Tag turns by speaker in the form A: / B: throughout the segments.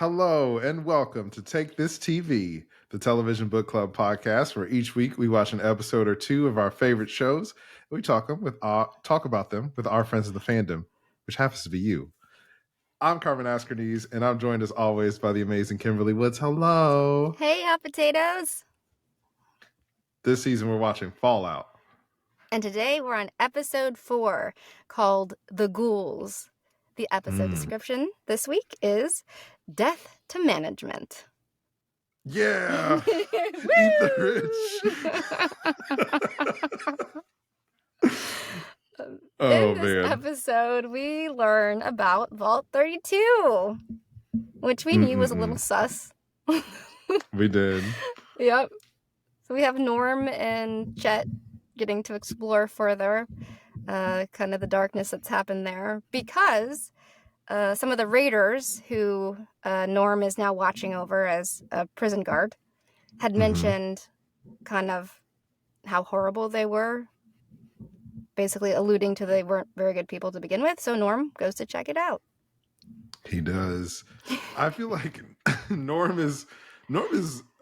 A: Hello and welcome to Take This TV, the television book club podcast, where each week we watch an episode or two of our favorite shows. And we talk about them with our friends in the fandom, which happens to be you. I'm Carmen and I'm joined as always by the amazing Kimberly Woods. Hello.
B: Hey, hot potatoes.
A: This season we're watching Fallout.
B: And today we're on episode 4 called The Ghouls. The episode description this week is Death to Management.
A: Yeah! Eat the rich!
B: In this episode, we learn about Vault 32, which we knew was a little sus.
A: We did.
B: Yep. So we have Norm and Chet getting to explore further kind of the darkness that's happened there because some of the raiders who Norm is now watching over as a prison guard had mentioned kind of how horrible they were, basically alluding to they weren't very good people to begin with. So Norm goes to check it out.
A: He does. I feel like Norm is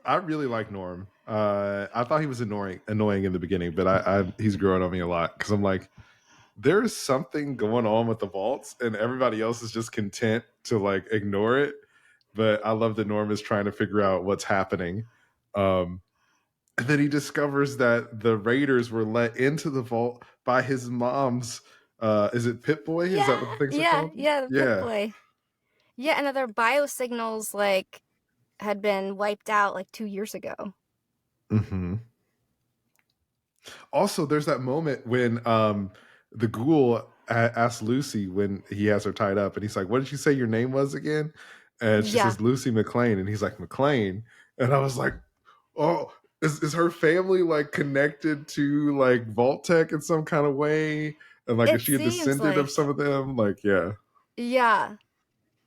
A: I really like Norm. I thought he was annoying in the beginning, but he's growing on me a lot because I'm like, there's something going on with the vaults and everybody else is just content to like ignore it. But I love that Norm is trying to figure out what's happening. And then he discovers that the raiders were let into the vault by his mom's is it Pit Boy?
B: Yeah,
A: is that what the things are called?
B: Yeah, the Pit Boy. Yeah, and other biosignals like had been wiped out like 2 years ago.
A: Also, there's that moment when the ghoul asks Lucy when he has her tied up, and he's like, "What did you say your name was again?" And she says Lucy McLean, and he's like, "McLean," and I was like, "Oh, is her family like connected to like Vault Tech in some kind of way?" And like, is she a descendant of some of them? Like,
B: yeah.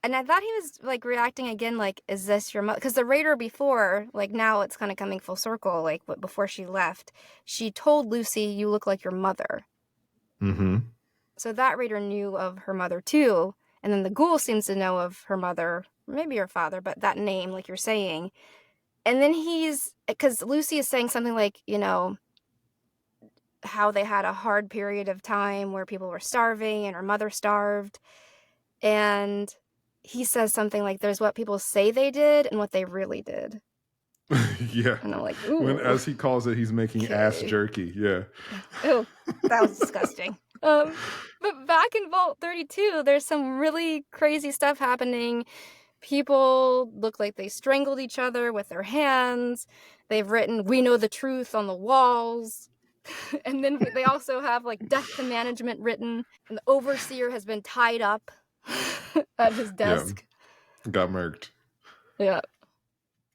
B: And I thought he was like reacting again, like, "Is this your mother?" Because the raider before, like now it's kind of coming full circle. Like, but before she left, she told Lucy, "You look like your mother." So that raider knew of her mother too, and then the ghoul seems to know of her mother, maybe her father, but that name, like you're saying. And then because Lucy is saying something like, you know, how they had a hard period of time where people were starving and her mother starved, and he says something like, "There's what people say they did and what they really did."
A: Yeah.
B: And I'm like, ooh.
A: As he calls it, he's making ass jerky. Yeah.
B: Oh, that was disgusting. But back in Vault 32, there's some really crazy stuff happening. People look like they strangled each other with their hands. They've written, "We know the truth" on the walls. And then they also have like "Death to Management" written. And the overseer has been tied up at his desk.
A: Yeah. Got murked.
B: Yeah.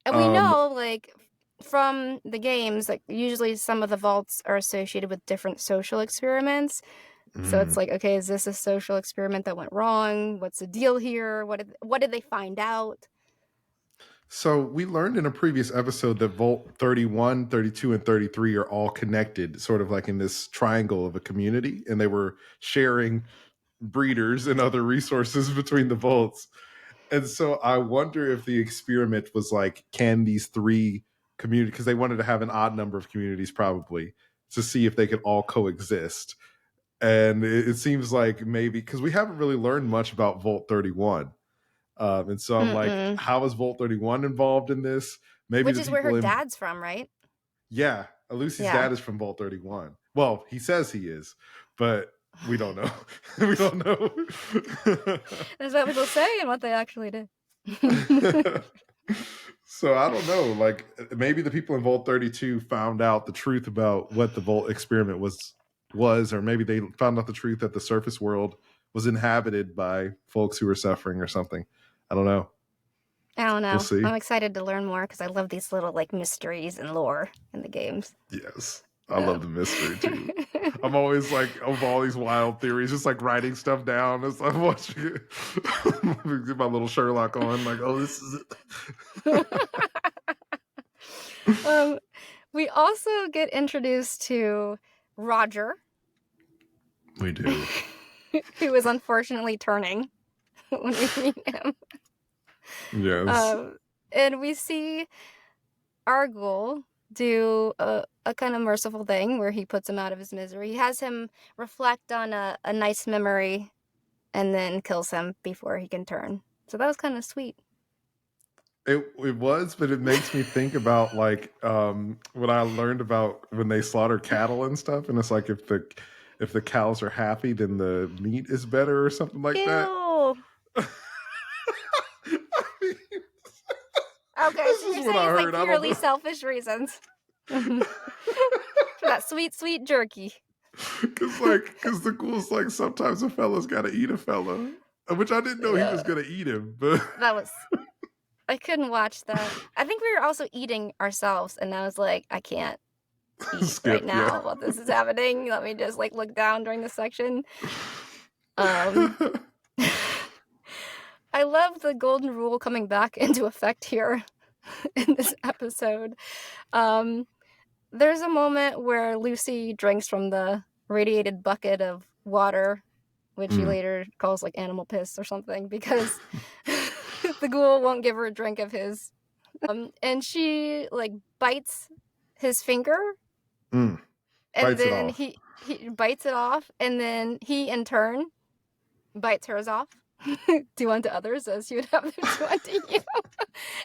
B: And we know, like, from the games, like, usually some of the vaults are associated with different social experiments. So it's like, okay, is this a social experiment that went wrong? What's the deal here? What did they find out?
A: So we learned in a previous episode that Vault 31, 32, and 33 are all connected, sort of like in this triangle of a community, and they were sharing breeders and other resources between the vaults. And so I wonder if the experiment was like, can these three communities, because they wanted to have an odd number of communities probably, to see if they could all coexist. And it seems like maybe, because we haven't really learned much about Vault 31. And so I'm like, how is Vault 31 involved in this? Maybe
B: which is where her dad's from, right?
A: Yeah. Lucy's dad is from Vault 31. Well, he says he is, but we don't know. We don't know.
B: That's what people say and what they actually did.
A: So I don't know. Like, maybe the people in Vault 32 found out the truth about what the Vault experiment was, or maybe they found out the truth that the surface world was inhabited by folks who were suffering or something. I don't know.
B: We'll see. I'm excited to learn more because I love these little like mysteries and lore in the games.
A: Yes. I love the mystery too. I'm always like, of all these wild theories, just like writing stuff down as I'm watching it. Get my little Sherlock on, like, oh, this is
B: it. We also get introduced to Roger.
A: We do.
B: Who is unfortunately turning when we meet him.
A: Yes.
B: And we see our Ghoul do a kind of merciful thing where he puts him out of his misery. He has him reflect on a nice memory and then kills him before he can turn. So that was kind of sweet.
A: It was, but it makes me think about like what I learned about when they slaughter cattle and stuff, and it's like if the cows are happy, then the meat is better or something like that.
B: Ew.
A: I mean,
B: Okay,
A: this
B: so
A: is
B: you're
A: what
B: saying
A: I
B: it's like
A: heard. I don't
B: purely
A: know.
B: selfish reasons. For that sweet, sweet jerky.
A: Because the Ghoul's like sometimes a fella's got to eat a fella, which I didn't know he was
B: Yeah.
A: gonna eat him, but
B: That was. I couldn't watch that. I think we were also eating ourselves, and I was like, I can't eat right
A: skip, yeah.
B: now while this is happening. Let me just like look down during this section. Um, I love the golden rule coming back into effect here in this episode. There's a moment where Lucy drinks from the radiated bucket of water, which he later calls like animal piss or something, because the Ghoul won't give her a drink of his. And she like bites his finger, and
A: Bites it
B: then
A: off.
B: he bites it off, and then he in turn bites hers off. Do unto others as you would have them do unto you.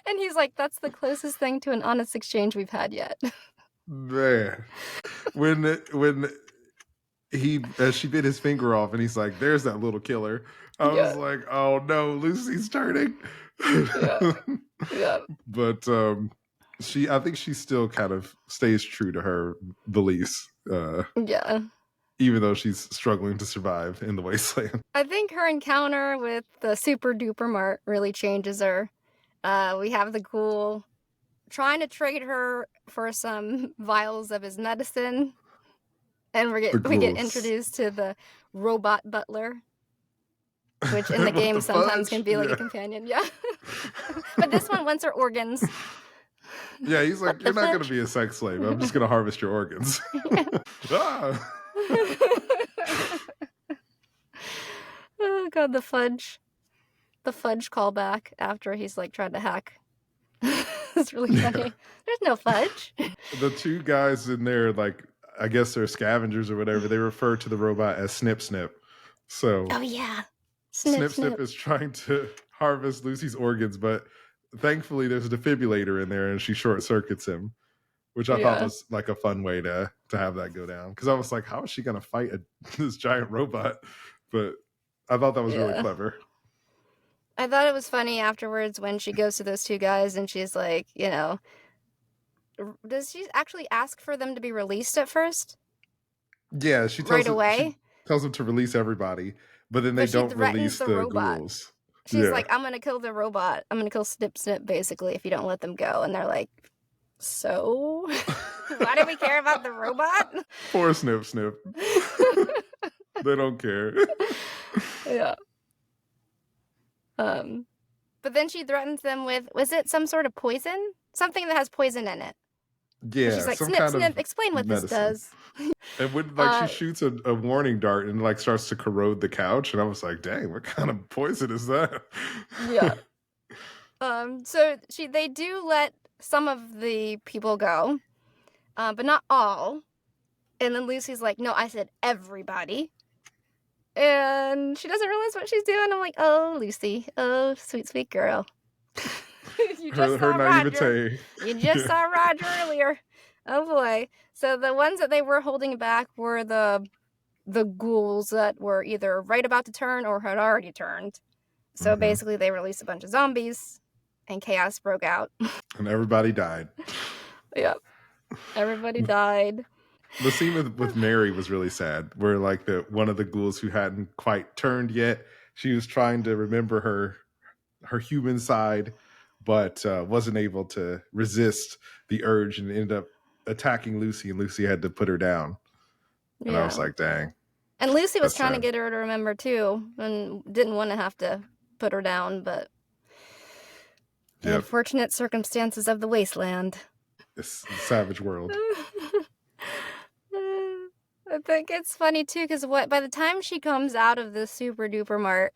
B: And he's like, that's the closest thing to an honest exchange we've had yet.
A: Man, when she bit his finger off, and he's like, "There's that little killer." I was like, "Oh no, Lucy's turning."
B: Yeah.
A: But I think she still kind of stays true to her beliefs.
B: Yeah.
A: Even though she's struggling to survive in the wasteland.
B: I think her encounter with the super duper Mart really changes her. We have the Ghoul trying to trade her for some vials of his medicine, and we get introduced to the robot butler, which in the game sometimes can be like a companion. Yeah. But this one wants her organs.
A: Yeah, he's like, you're not going to be a sex slave. I'm just going to harvest your organs. Ah.
B: Oh god, the fudge callback after he's like trying to hack. It's really funny. There's no fudge.
A: The two guys in there, like, I guess they're scavengers or whatever, they refer to the robot as Snip Snip. So
B: oh yeah,
A: Snip is trying to harvest Lucy's organs, but thankfully there's a defibrillator in there and she short circuits him, which I thought was like a fun way to have that go down. Because I was like, how is she going to fight this giant robot? But I thought that was really clever.
B: I thought it was funny afterwards when she goes to those two guys and she's like, you know, does she actually ask for them to be released at first?
A: Yeah, she tells she tells them to release everybody, but then they don't release the Ghouls.
B: She's like, I'm gonna kill the robot. I'm gonna kill Snip Snip basically if you don't let them go. And they're like, so why do we care about the robot?
A: Poor Snip Snip. They don't care.
B: Yeah. But then she threatens them with, was it some sort of poison? Something that has poison in it.
A: Yeah,
B: and she's like, Snip, Snip, explain what
A: medicine.
B: This does.
A: And when she shoots a warning dart and like starts to corrode the couch, and I was like, dang, what kind of poison is that?
B: Yeah. So they do let some of the people go, but not all. And then Lucy's like, no, I said everybody. And she doesn't realize what she's doing. I'm like, oh, Lucy. Oh, sweet, sweet girl. You just saw Roger. You just saw Roger earlier. Oh, boy. So the ones that they were holding back were the Ghouls that were either right about to turn or had already turned. So basically they released a bunch of zombies and chaos broke out.
A: And everybody died.
B: Yep. Everybody died.
A: The scene with Mary was really sad, where like one of the Ghouls who hadn't quite turned yet, she was trying to remember her human side, but wasn't able to resist the urge and ended up attacking Lucy, and Lucy had to put her down. And I was like, dang.
B: And Lucy was trying to get her to remember too, and didn't want to have to put her down, but the unfortunate circumstances of the wasteland.
A: It's a savage world.
B: I think it's funny too, because by the time she comes out of the super duper Mart,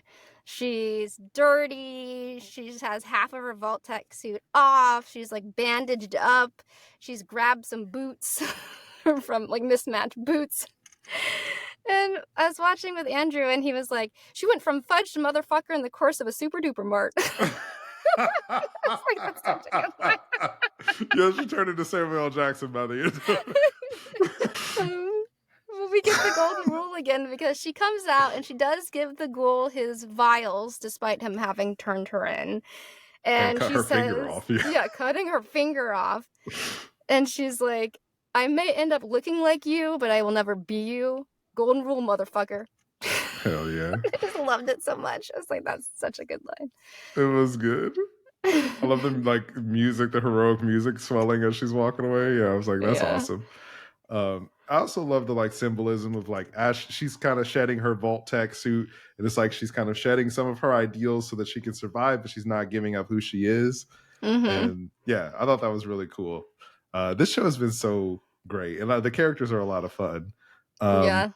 B: She's dirty. She just has half of her Vault-Tec suit off. She's like bandaged up. She's grabbed some boots from like mismatched boots. And I was watching with Andrew, and he was like, she went from fudge to motherfucker in the course of a super duper Mart. That's such a good line.
A: Yeah, she turned into Samuel L. Jackson by the end of it.
B: We get the golden rule again because she comes out and she does give the ghoul his vials despite him having turned her in. And
A: cut
B: she
A: her
B: says,
A: finger off.
B: Yeah, cutting her finger off. And she's like, I may end up looking like you, but I will never be you. Golden rule, motherfucker.
A: Hell yeah.
B: I just loved it so much. I was like, that's such a good line.
A: It was good. I love the like music, the heroic music swelling as she's walking away. Yeah, I was like, that's awesome. I also love the like symbolism of like Ash. She's kind of shedding her Vault-Tec suit, and it's like she's kind of shedding some of her ideals so that she can survive, but she's not giving up who she is. And yeah, I thought that was really cool. This show has been so great, and the characters are a lot of fun.
B: Yeah,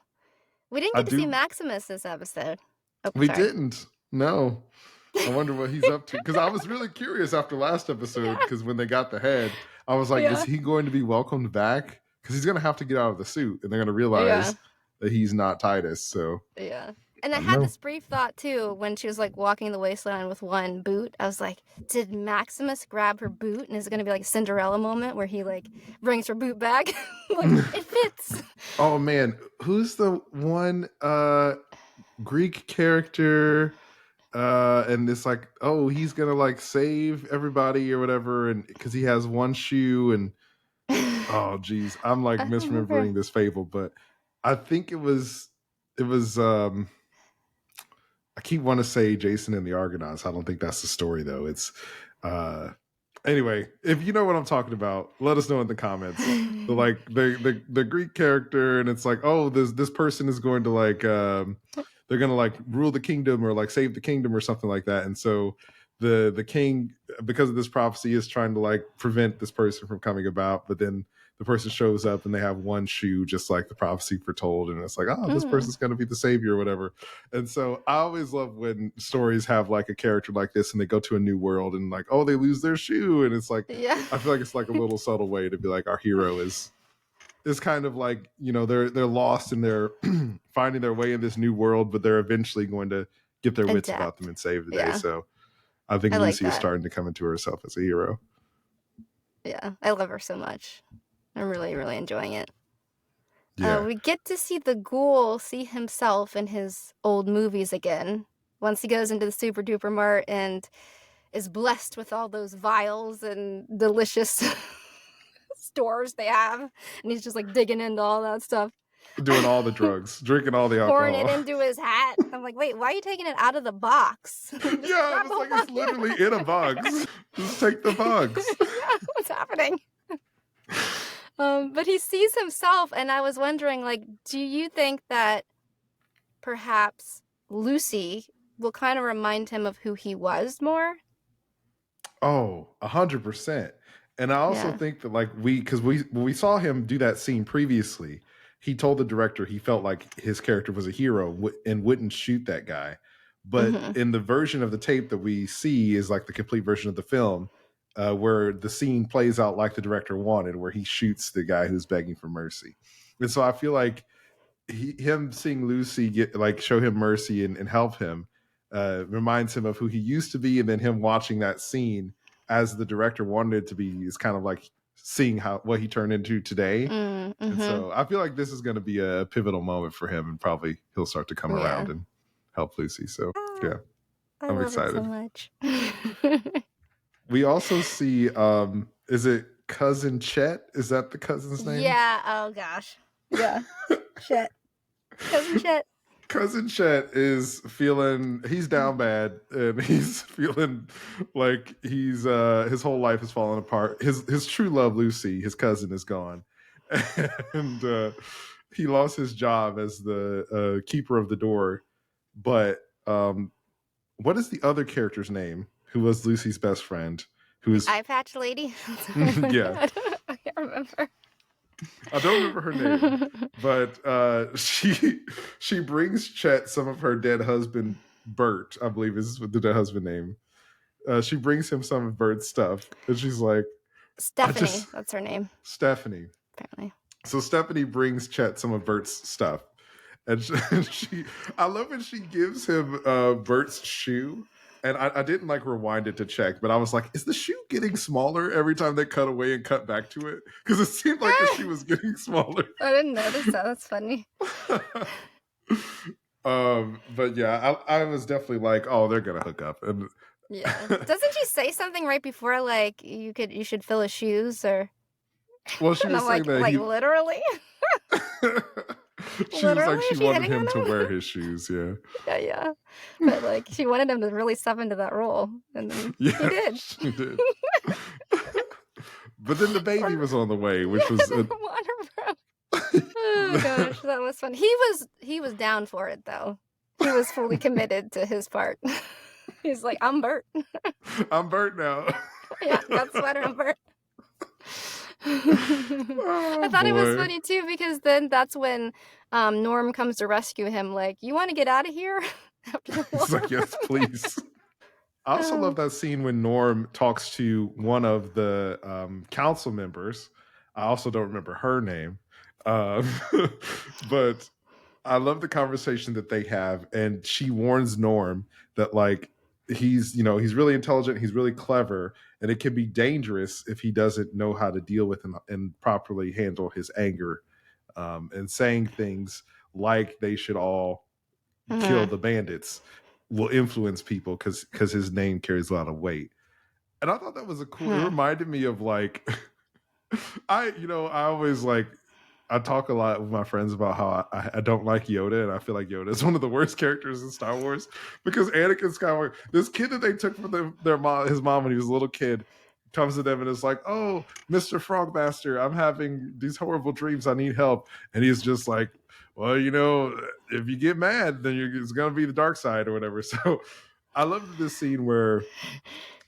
B: we didn't get to see Maximus this episode. Oh,
A: we didn't. No. I wonder what he's up to. Because I was really curious after last episode, because when they got the head, I was like, is he going to be welcomed back? Because he's going to have to get out of the suit, and they're going to realize that he's not Titus. So
B: yeah. And I had this brief thought, too, when she was, like, walking the wasteland with one boot. I was like, did Maximus grab her boot? And is it going to be, like, a Cinderella moment where he, like, brings her boot back? Like, it fits.
A: Oh, man. Who's the one Greek character... and it's like, oh, he's gonna like save everybody or whatever, and because he has one shoe, and oh geez, I'm like misremembering this fable, but I think it was I keep wanting to say Jason and the Argonauts. I don't think that's the story though. It's anyway, if you know what I'm talking about, let us know in the comments. The Greek character, and it's like, oh, this person is going to like they're gonna like rule the kingdom or like save the kingdom or something like that. And so the king, because of this prophecy, is trying to like prevent this person from coming about, but then the person shows up and they have one shoe just like the prophecy foretold, and it's like, oh, this person's gonna be the savior or whatever. And so I always love when stories have like a character like this and they go to a new world and like, oh, they lose their shoe, and it's like, I feel like it's like a little subtle way to be like, our hero is kind of like, you know, they're lost and they're finding their way in this new world, but they're eventually going to get their wits about them and save the day. So I think Lucy is starting to come into herself as a hero.
B: Yeah, I love her so much. I'm really, really enjoying it.
A: Yeah.
B: We get to see the ghoul see himself in his old movies again. Once he goes into the super duper Mart and is blessed with all those vials and delicious stores they have, and he's just like digging into all that stuff,
A: doing all the drugs, drinking all the alcohol,
B: pouring it into his hat. I'm like, wait, why are you taking it out of the box?
A: Yeah, it's like it's literally in a box. Just take the box.
B: Yeah, what's happening? But he sees himself, and I was wondering, like, do you think that perhaps Lucy will kind of remind him of who he was more?
A: Oh, 100%. And I also think that like because we saw him do that scene previously, he told the director he felt like his character was a hero and wouldn't shoot that guy. But in the version of the tape that we see is like the complete version of the film, where the scene plays out like the director wanted, where he shoots the guy who's begging for mercy. And so I feel like him seeing Lucy show him mercy and help him reminds him of who he used to be, and then him watching that scene as the director wanted it to be is kind of like seeing what he turned into today. And so I feel like this is going to be a pivotal moment for him, and probably he'll start to come around and help Lucy. So yeah, I'm excited.
B: I love it so much.
A: We also see, is it Cousin Chet? Is that the cousin's name?
B: Yeah. Oh gosh. Yeah. Chet. Cousin Chet.
A: Cousin Chet is he's down bad, and he's feeling like he's his whole life is falling apart. His true love, Lucy, his cousin, is gone. And he lost his job as the keeper of the door. But what is the other character's name who was Lucy's best friend? Who is
B: Eye Patch Lady?
A: Yeah.
B: I can't remember.
A: I don't remember her name, but she brings Chet some of her dead husband Bert, I believe is the husband name. She brings him some of Bert's stuff, and she's like, "I
B: Stephanie,
A: just
B: that's her name,
A: Stephanie."
B: apparently.
A: So Stephanie brings Chet some of Bert's stuff, and I love when she gives him Bert's shoe. And I didn't like rewind it to check, but I was like, is the shoe getting smaller every time they cut away and cut back to it? Because it seemed like the shoe was getting smaller.
B: I didn't notice that. That's funny.
A: But yeah, I was definitely like, oh, they're gonna hook up. And
B: Yeah. Doesn't she say something right before, like, you should fill his shoes, or?
A: well, she
B: And
A: was
B: I'm
A: saying that
B: like
A: he
B: literally?
A: she was like
B: Literally?
A: she
B: Is she
A: wanted
B: hitting
A: him
B: on
A: to
B: him?
A: wear his shoes, yeah.
B: Yeah. But, like, she wanted him to really step into that role, and then he
A: Yeah,
B: did.
A: she did. But then the baby was on the way, which
B: Yeah,
A: was
B: the water broke. Oh gosh, that was fun. He was down for it though. He was fully committed to his part. He's like, I'm Bert.
A: I'm Bert now.
B: Yeah, got sweater, I'm Bert.
A: Oh,
B: I thought it was
A: boy.
B: funny too, because then that's when Norm comes to rescue him, like, you want to get out of here? After the
A: It's
B: water
A: like, yes,
B: broke.
A: please. I also love that scene when Norm talks to one of the council members. I also don't remember her name. Um, but I love the conversation that they have. And she warns Norm that, like, he's really intelligent, he's really clever, and it can be dangerous if he doesn't know how to deal with and properly handle his anger, and saying things like they should all kill the bandits will influence people because his name carries a lot of weight. And I thought that was a cool. It reminded me of, like, I always, like, I talk a lot with my friends about how I don't like Yoda, and I feel like Yoda is one of the worst characters in Star Wars, because Anakin Skywalker, this kid that they took from his mom when he was a little kid, comes to them and is like, "Oh, Mr. Frogmaster, I'm having these horrible dreams. I need help." And he's just like, "Well, if you get mad, then it's gonna be the dark side or whatever." So I love this scene where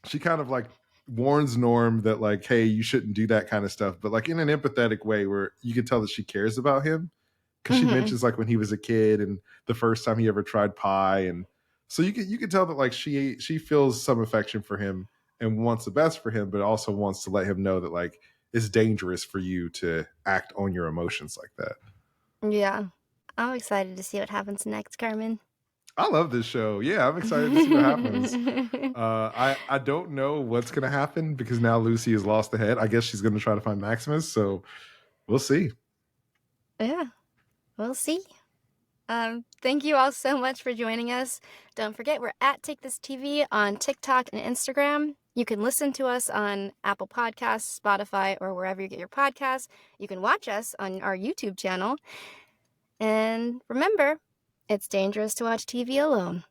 A: she kind of, like, warns Norm that, like, hey, you shouldn't do that kind of stuff, but, like, in an empathetic way where you can tell that she cares about him, because she mentions, like, when he was a kid and the first time he ever tried pie, and so you can tell that, like, she feels some affection for him and wants the best for him, but also wants to let him know that, like, it's dangerous for you to act on your emotions like that.
B: Yeah. I'm excited to see what happens next, Carmen.
A: I love this show. Yeah, I'm excited to see what happens. I don't know what's gonna happen because now Lucy has lost the head. I guess she's gonna try to find Maximus, so we'll see.
B: Yeah, we'll see. Thank you all so much for joining us. Don't forget, we're at Take This TV on TikTok and Instagram. You can listen to us on Apple Podcasts, Spotify, or wherever you get your podcasts. You can watch us on our YouTube channel. And remember, it's dangerous to watch TV alone.